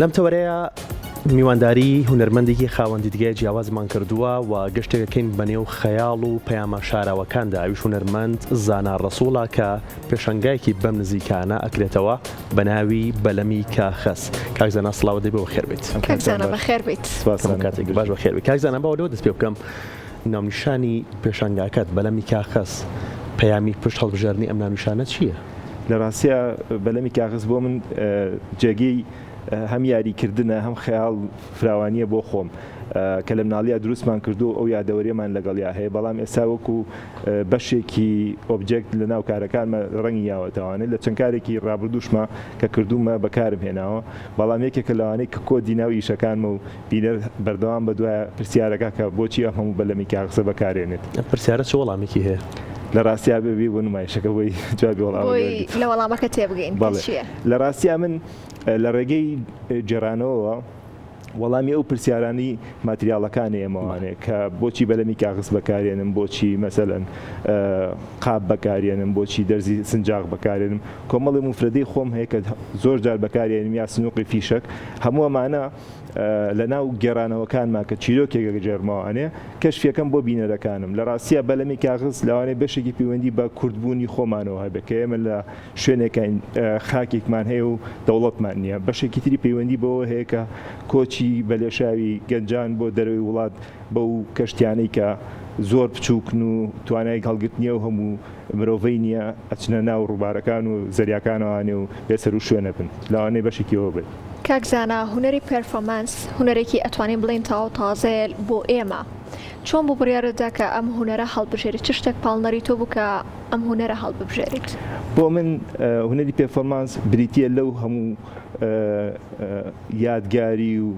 لەم تەوەرەیە میوانداری هونەرمەندێکی خاوەن دیدگای جیاوازمان کردووە و گەشتێکەکەین بەنێو خەیاڵ و پەیامە شاراوەکاندا. ئەویش هونەرمەند زانا ڕەسوڵە کە پێشەنگایەکی بەم نزیکانە ئەکرێتەوە بە ناوی بەلەمی کاخەس. کاک زانا سڵاو دەبێ بەخێر بێت. کاک زانا بەخێر بێت. کاتێک باش بەخێر بێت. کاک زانا باوەوە دەست پێ بکەم ناونیشانی پێشەنگاکەت بەلەمی کاخەس پەیامی پشت هەڵبژاردنی ئەم ناونیشانە چییە؟ لە ڕاستیە بەلەمی کاخەس بۆ من جێگەی هەم یاریکردنە هەم خەیاڵ فراوانیە بۆ خۆم کە لە مناڵیە دروستمان کردو ئەو یادەوەریەمان لەگەڵیا هەیە، بەڵام ئێستا وەکو بەشێکی ئۆبجێکت لە ناو کارەکانمە ڕەنگی یاوەتەوانێت لە چەند کارێکی ڕابردوشمە کە کردومە بەکارم هێناوە، بەڵام یەکێکە لەوانەیە کە کۆدی ناو ئیشەکانمە و بینەر بەردەوام بە دوایە پرسیارەکە کە بۆچی ئەم هەموو بەلەمی کاخەسە بەکارێنێت. پرسیارە چ وەڵامێکی هەیە؟ لە ڕاستیا بێ بۆ نمایشەکە بۆی جوابی لە وەڵامەکە تێبگەین چییە؟ لە ڕاستیا من لە ڕێگەی جێرانەوە وەڵامی ئەو پرسیارانی ماتریاڵەکانی ئێمەوانەیە کە بۆچی بەلەمی کاغز بەکارێنم، بۆچی مەسەلەن قاب بەکارێنم، بۆچی دەرزی سنجاق بەکارێنم، کۆمەڵی مفردەی خۆم هەیە کە زۆر جار بەکارێنم یا سنووقی فیشک، هەموو ئەمانە لە ناو گێڕانەوەکانمان کە چیرۆکێکە جێرماوانەیە کەشفیەکەم بۆ بینەرەکانم. لە ڕاستیە بەلەمی کاغز لەوانەیە بەشێکی پەیوەندی بە کوردبوونی خۆمانەوە هەبێت کە ئێمە لە شوێنێکین خاکێکمان هەیە و دەوڵەتمان نییە. بەشێکی تری پەیوەندی بەوە هەیە کە کۆچی بەلێشاوی گەنجان بۆ دەروی وڵات بەو کەشتیانەی کە زۆر بچووکن و توانای هەڵگرتنیە و هەموو مرۆڤەی نییە ئەچنە ناو ڕووبارەکان و زەریاکانەوانێ و بێسەر و شوێنە بن، لەوانەیە بەشێکیەوە بێت. کاک زانا، هونەری پەرفۆمانس هونەرێکی ئەتوانین بڵین تاو تازە بۆ ئێمە، چۆن بۆ بڕیارەدا کە ئەم هونەرە هەڵبژێریت؟ چ شتێک پاڵنەری تۆ بوو کە ئەم هونەرە هەڵبژێریت؟ بۆ من هونەری پەرفۆمانس بریتیە لەو هەموو یادگاری و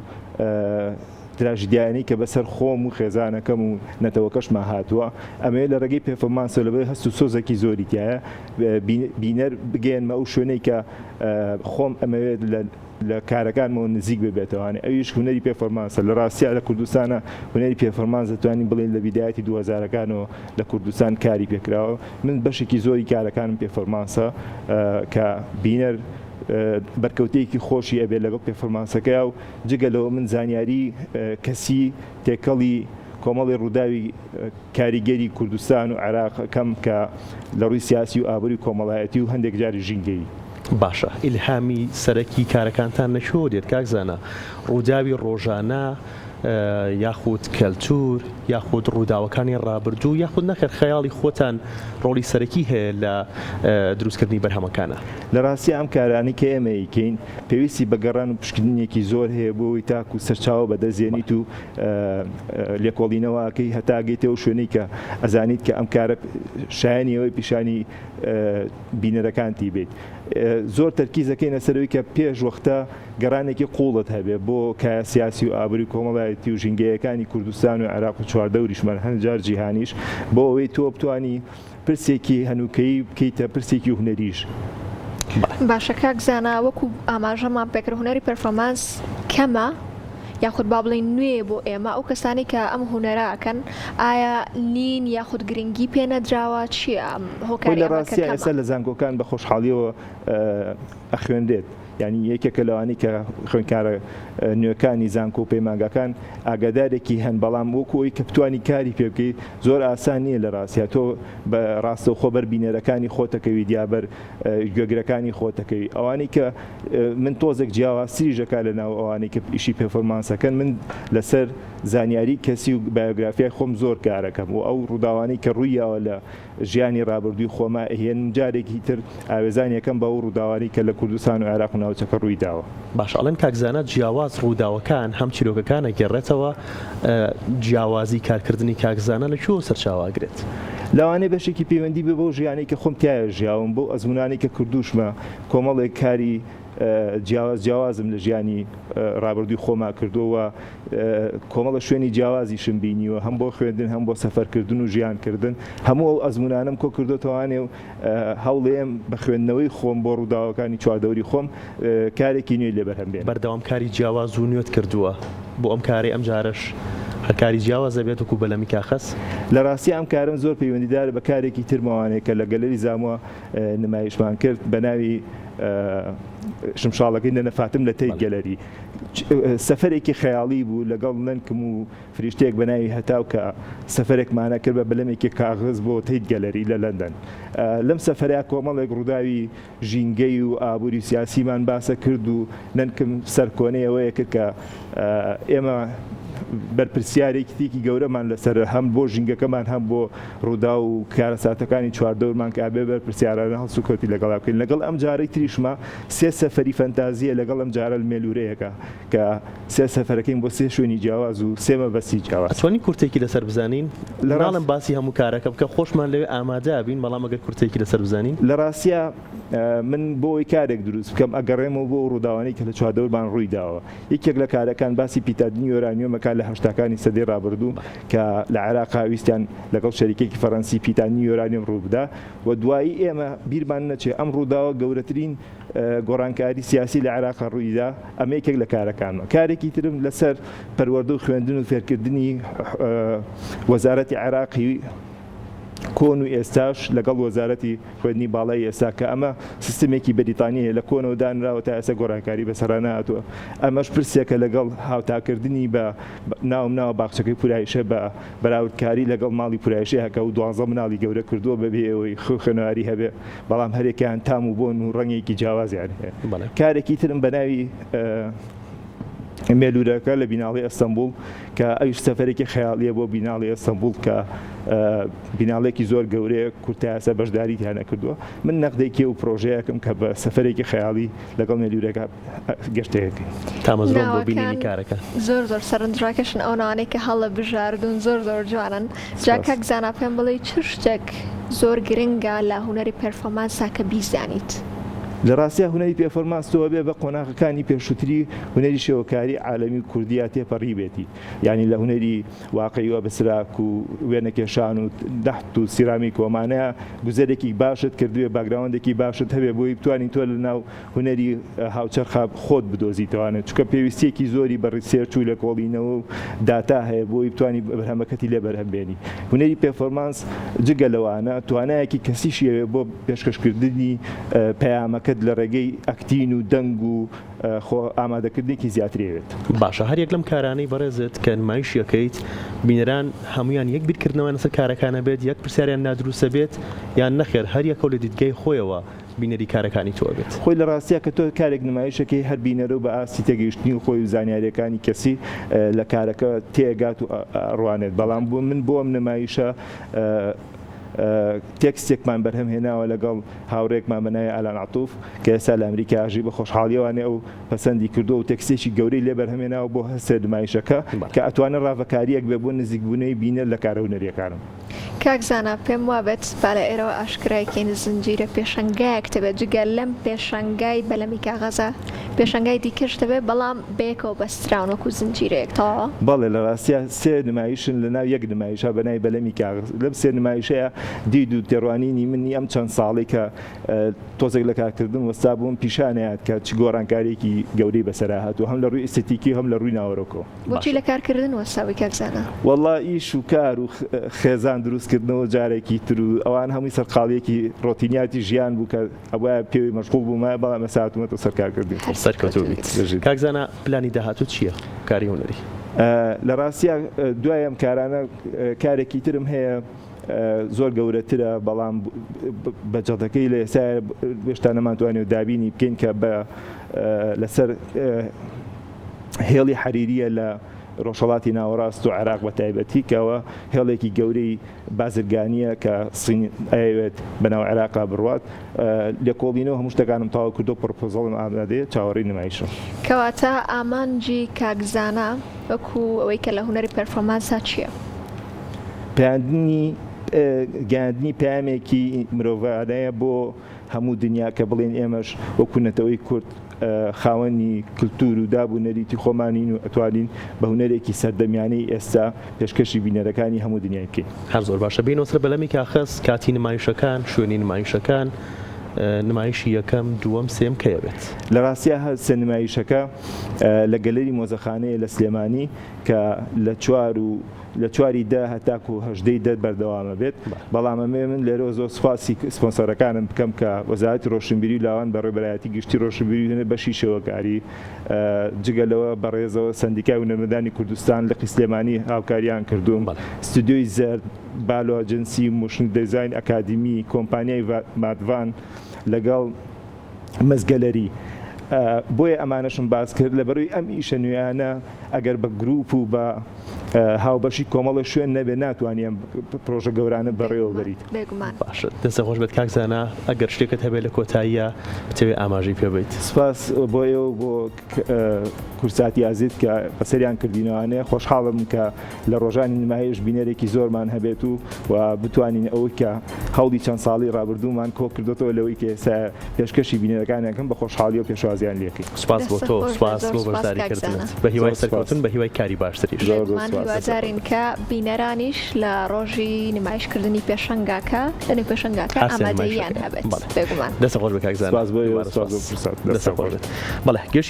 تراژیدیانی کە بەسەر خۆم و خێزانەکەم و نەتەوەکەشمان هاتووە، ئەمەیە لە ڕێگەی پەرفۆمانسە لەبەر هەست و سۆزێکی زۆری تایە بینەر بگەێنمە ئەو شوێنەی کە خۆم ئەمەوێت لە کارەکانمەوە نزیک ببێتەوەوانێ. ئەویش هونەری پەرفۆمانسە. لە ڕاستیە لە کوردستانە هونەری پەرفۆمانس دەتوانین بڵێن لە بیدایەتی 2000ەکانەوە لە کوردستان کاری پێکراوە. من بەشێکی زۆری کارەکانم پەرفۆمانسە کە بینەر بەرکەوتەیەکی خۆشی ئەبێت لەگەڵ پەرفۆمانسەکە و جگەلەوە من زانیاری کەسی تێکەڵی کۆمەڵی ڕووداوی کاریگەری کوردستان و عێراقەکەم کە لە ڕووی سیاسی و ئابووری کۆمەڵایەتی و هەندێک جاری ژینگەی. باشە، ئیلهامی سەرەکی کارەکانتان نەچۆ دێت کاک زانا؟ ڕووداوی ڕۆژانە یاخود کەلتور یاخود ڕووداوەکانی ڕابردوو یاخود نەخێر خەیاڵی خۆتان ڕۆڵی سەرەکی هەیە لە دروستکردنی بەرهەمەکانە؟ لە ڕاستی ئەم کارانی کە ئێمە یکەین پێویستی بەگەڕان و پشکنینێکی زۆر هەیە بۆەوەی تاکو سەرچاوە بەدەستێنیت و لێکۆڵینەوەکەی هەتاگەیتەوە شوێنەی کە ئەزانیت کە ئەم کارە شایەنیەوەی پیشانی بینەرەکانتی بێت. زۆر تەرکیزەکەی نەسەرەوەی کە پێش وەختە گەڕانێکی قوڵت هەبێت بۆ کای سیاسی و ئابووری کۆمەڵایەتی و ژینگەیەکانی کوردستان و عێراق و چواردەوریشمان هەنجار جیهانیش بۆ ئەوەی تۆ بتوانی پرسێکی هەنووکەی بکەیتە پرسێکی هونەریش. باشە کاک زانا، وەکو ئاماژەمان پێکرد هونەری پەرفۆمانس کەمە یاخود با بڵین نوێ بۆ ئێمە، ئەو کەسانی کە ئەم هونەرەکەن ئایا نین یاخود گرنگی پێنەدراوە چییە؟ هۆکاری لە ڕاستیە ئێستا لە زانکۆکان بە خۆشحاڵیەوە ئەخوێندێت، ینی یەکێکە لەوانی کە خوێندکارە نوێەکانی زانکۆ و پەیمانگەکان ئاگادارێکی هەن، بەڵام وەکو ئەوی کە بتوانی کاری پێ بکەیت زۆر ئاسان نییە. لە ڕاستیە تۆ بە ڕاستەوخۆ بەر بینەرەکانی خۆتەکەوی دیابەر گوێگرەکانی خۆتەکەوی ئەوانەی کە من تۆزێک جیاوازتریژەکە لە ناو ئەوانەی کە ئیشی پەرفۆمانسەکەن من لەسەر زانیاری کەسی و بایۆگرافیای خۆم زۆر کارەکەم و ئەو ڕووداوانەی کە ڕوویەوە لە ژیانی ڕابردووی خۆمە هێن جارێکی تر ئاوێزانیەکەم بە ئەو ڕووداوانی کە لە کوردستان و عێراق و ناوچەکە ڕووی داوە. باش، ئەڵێن کاک زانا جیاواز ڕووداوەکان هەم چیرۆکەکانە گێڕێتەوە، جیاوازی کارکردنی کاک زانا لەکوێوە سەرچاواگرێت؟ لەوانەیە بەشێکی پەیوەندی بێ بۆ ژیانی کە خۆم تایە ژیاوم، بۆ ئەزمونانی کە کردوشمە کۆمەڵێک کاری جیاوازم لە ژیانی ڕابردووی خۆما کردووە، کۆمەڵە شوێنی جیاوازیشم بینیوە، هەم بۆ خوێندن هەم بۆ سەفەرکردن و ژیانکردن. هەموو ئەو ئەزمونانم کۆ کردوتەوانێ و هەوڵێم بە خوێندنەوەی خۆم بۆ ڕووداوەکانی چواردەوری خۆم کارێکی نوێی لێبەرهەم بێن. بەردەوام کاری جیاواز و نوێت کردووە بۆ ئەم کاری ئەم جارش هەرکاری جیاوازە بێت وەکو بەلەمی کاخەس؟ لە ڕاستی ئەم کارم زۆر پەیوەندیدارە بە کارێکی ترمەوانەیە کە لە گەلەری زاموە نمایشمان کرد بە ناوی شمشاڵەکەی نەفاتم لە تەی گەلەری سەفەرێکی خەیاڵی بوو لەگەڵ نەنکم و فریشتێک بەناوی هەتاو کە سەفەرێکمانە کرد بە بەلەمێکی کاغز بۆ تەی گەلەری لە لەندەن لەم سەفەریا کۆمەڵێک ڕووداوی ژینگەی و ئابووری سیاسیمان باسە کرد و نەنکم سەرکۆنەیەوەیە کرد کە ئێمە بەرپرسیارێکی گەورەمان لەسەر هەم بۆ ژینگەکەمان هەم بۆ ڕوودا و کارەساتەکانی چواردەورمان کە ئابێ بەرپرسیارانە هەڵسوکەوتی لەگەڵا بکەین لەگەڵ ئەم جارەی تریشمە سێ سەفەری فەنتازیە لەگەڵ ئەم جارە مێلورەیەەکە کە سێ سەفەرەکەین بۆ سێ شوێنی جیاواز و سێمە بەسی جیاواز ئەتوانی کورتێکی لەسەر بزانین لەڕاڵم باسی هەموو کارەکە بکە خۆشمان لەوێ ئامادە بین بەڵام ئەگەر کورتێکی لەسەر بزانین لە ڕاستیە من بۆی کارێک دروست بکەم ئەگەڕێمەوە بۆ ڕووداوانەی کە لە چواردەورمان ڕووی داوە یەکێک لە کارەکان باسی پیتادنی یۆرانیۆمەکان لە هەشتاکانی سەدەی ڕابردوو کە لە عێراقا ویستیان لەگەڵ شەریکێکی فەڕەنسی پیتانی یۆرانیۆم ڕووبدا و دوایی ئێمە بیرمان نەچێ ئەم ڕووداوە گەورەترین گۆڕانکاری سیاسی لە عێراقا ڕوویدا ئەمە یەکێک لە کارەکانمە کارێکی ترم لەسەر پەروەردە و خوێندن و فێرکردنی وەزارەتی عێراقی کۆن و ئێستاش لەگەڵ وەزارەتی خوێندنی باڵای ئێستا کە ئەمە سیستمێکی بەریتانیە لە کۆنەوە دانراوە تا ئێستا گۆڕانکاری بەسەرانە هاتووە ئەمەش پرسێکە لەگەڵ هاوتاکردنی بە ناوم باخچەکەی پورایشە بە بەراوردکاری لەگەڵ ماڵی پورایشی هەکە و 12 مناڵی گەورە کردووە بەبێ ئەوەی خوێنەواری هەبێ بەڵام هەرێکیان تام و بۆن و ڕەنگێکی جیاوازیان هەیە کارێکی ترم بە ناوی مێلورەکە لە بیناڵی ئەستەمبول کە ئەوش سەفەرێکی خەیاڵیە بۆ بیناڵی ئەستەمبول کە بیناڵێکی زۆر گەورەیە کورتایاسە بەشداریتیانە کردووە من نەقدێکی و پرۆژەیەکم کە بە سەفەرێکی خەیاڵی لەگەڵ مێلورەکە گەشتەیەکی تامەزۆر بۆ بینینی کارەکە زۆر سەرنجڕاکەشن ئەو ناوانەی کە هەڵە بژاردون زۆر جوانن جاکە گزانە پێم بڵێ چ شتێک زۆر گرنگە لە هونەری پەرفۆمانسا کە بیزانیت لە ڕاستیە هونەری پێفەرمانسەوە بێ بە قۆناغەکانی پێشووتری هونەری شێوەکاری عالەمی کوردیا تێپەڕی بێتی یعنی لە هونەری واقعیوە بەسراک و وێنەکێشان و دەحت و سیرامی کۆمانەیە گوزەرێکی باشت کردوێ باگراوندێکی باشت هەبێ بۆی بتوانین تۆ لە ناو هونەری هاوچەرخە خۆت بدۆزیتەوانێت چکە پێویستیەکی زۆری بە ڕیسێرچ و لە کۆڵینەوە و داتا هەیە بۆی بتوانی بەرهەمەکەتی لێ بەرهەمبێنی هونەری پێفەرمانس جگە لەوانە توانایەکی کەسیشیەوێ بۆ پێشکەشکردنی پەیامەکە لە ڕێگەی ئەکتین و دەنگ و ئامادەکردنێکی زیاترێت باشە هەر یەک لەم کارانەی بەڕێزت کە نمایشیەکەیت بینەران هەمویان یەک بیرکردنەوە لەسەر کارەکانە بێت یەک پرسیاریان نادروستە بێت یان نەخێر هەر یەکەو لە دیدگای خۆیەوە بینەری کارەکانی تۆ بێت خۆی لە ڕاستیە کە تۆ کارێک نمایشەکەی هەر بینەرە و بە ئاستی تێگەیشتنی و خۆی و زانیاریەکانی کەسی لە کارەکە تێگات و ڕوانێت بەڵام بۆ من بۆم نمایشە تێکستێکمان بەرهەم هێناوە لەگەڵ هاوڕێکمان بەناوی ئالان عەتوف کە ئێستا لە ئەمریکا ئاژی بە خۆشحاڵیەوانێ ئەو پەسەندی کردو و تێکستێکی گەورەی لێ بەرهەمهێناوە بۆ هەستە نمایشەکە کە ئەتوانێت ڕاوەکاریەک بێ بۆ نزیکبوونەی بینەر لە کارە هونەریەکانم کاکزانە پێم وابێت با لە ئێرەوە ئاشکرایکەین زنجیرە پێشەنگایەک دەبێت جگە لەم پێشەنگای بەلەمی کاغەزە پێشەنگای دیکەش دەبێت بەڵام بێکەوە بەستراونەکو زنجیرەیەک تەواوە بەڵێ لە ڕاستیە سێ نمایشن لە ناو یەک نمایشە بەناوی بەلەمی کاغز لەم سێ نمایشەیە دید و تێڕوانینی منی ئەم چەند ساڵی کە تۆزێک لە کارکردن وەستا بووم پیشانەیەات کە چ گۆڕانکارێکی گەورەی بەسەر هاتووە هەم لە ڕووی ئێستێتیکی هەم لە ڕووی ناوەڕۆکۆ بۆچی لە کارکردن وەستاوی کاکزانە وەڵڵا ئیش و کار و خێزان دروستکردنەوە جارێکی تر و ئەوان هەمووی سەرقاڵیەکی ڕۆتینیاتی ژیان بوو کە ئەوە پێوی مەشغوڵ بوومە بەڵام ساتومەتە سەر کارکردن کاکزانە پلانی داهاتوو چییە کاری هونەری لە ڕاستیە دوای ئەم کارانە کارێکی ترم هەیە زۆر گەورەترە بەڵام بەجەڵەکەی لە ئێستا هێشتا نەمانتوانێت دابینی بکەین کە لەسەر هێڵی حەریریە لە ڕۆژهەڵاتی ناوەڕاست و عێراق بە تایبەتی کەەوە هێڵێکی گەورەی بازرگانیە کە سین ئەوێت بەناو عێراقا بڕوات لە کۆڵینەوە هەموو شتەکانم تاوا کردو پرۆپۆزەڵم ئامادەیە چاوەڕێی نمایشە کەواتە ئامانجی کاکزانە وەکو ئەوەی کە لە هونەری پەرفۆمانسا چییە؟ پەیاندنی گەاندنی پامێکی مرۆڤانەیە بۆ هەموو دنیا کە بڵێن ئێمەش وەکوونەتەوەی کورد خاوەنی کللتور و دابوونەریتی خۆمانین و ئەتوانین بە هونەرێکی سەردەمیانەی ئێستا پێشکەشی بینەرەکانی هەموو دنیای بکەین هەر زۆر باشە بینەوەسرە بەلەمی کاخەس کاتی نمایشەکان شوێنی نمایشەکان نمایشی یەکەم دووەم سێم کەیە بێت لە ڕاستیە هەر سێ نمایشەکە لە گەلەری مۆزەخانەیە لە سلێمانی کە لە 4 لە 4 هەتاکو و 18 بەردەوامە بێت بەڵام ئەمێ من لێرە زۆر سپاسی سپۆنسەرەکانم بکەم کە وەزارەتی ڕۆشنبیری و لاوان بە ڕێبەرایەتی گشتی ڕۆشنبیری هێنە بەشی شێوەکاری جگەلەوە بەڕێزەوە سندیکای هونەرمەندانی کوردستان لە قیسلێمانی هاوکاریان کردوم ستودیۆی زەرد بالۆ ئەجەنسی موشن دیزاین ئەکادمی کۆمپانیای مادڤان لەگەڵ مەزگەلەری بۆیە ئەمانەشم باس کرد لە بەروی ئەم ئیشە نوێیانە ئەگەر بە گروپ و بە هاوبەشی کۆمەڵە شوێن نەبێ ناتوانیم پرۆژە گەورانە بەڕێوە بەریت. باشە دەستە خۆش بێت کاکزانە ئەگەر شتێکت هەبێت لە کۆتاییە بتەوێت ئاماژەی پێ بێت. سپاس بۆ ئێوە بۆ کورساتی ئازیز کە بەسەریان کردینەوەانەیە خۆشحاڵم کە لە ڕۆژانی نمایش بینەرێکی زۆرمان هەبێت و بتوانین ئەوەی کە هەوڵی چەند ساڵی ڕابردوومان کۆ کردوەوە لەوەی کە ئێستا پێشکەشی بینەرەکانیانکەم بە خۆشحاڵی و پێشوازیان لێکەین. سپاس بۆ تۆ سپاس بۆ بەشداریکردنت بە هیوای سەرکەوتن بە هیوای کاری باشتریش. هیوادارین کە بینەرانیش لە ڕۆژی نمایشکردنی پێشەنگاکە لەنێ پێشەنگاکە ئامادەیان هەبێت. دەستە خۆش بە کاکزانە. سپاس بۆ ئێوە سپاس بۆ فرسات. دەستە خۆش بێت. بەڵێ گەشتی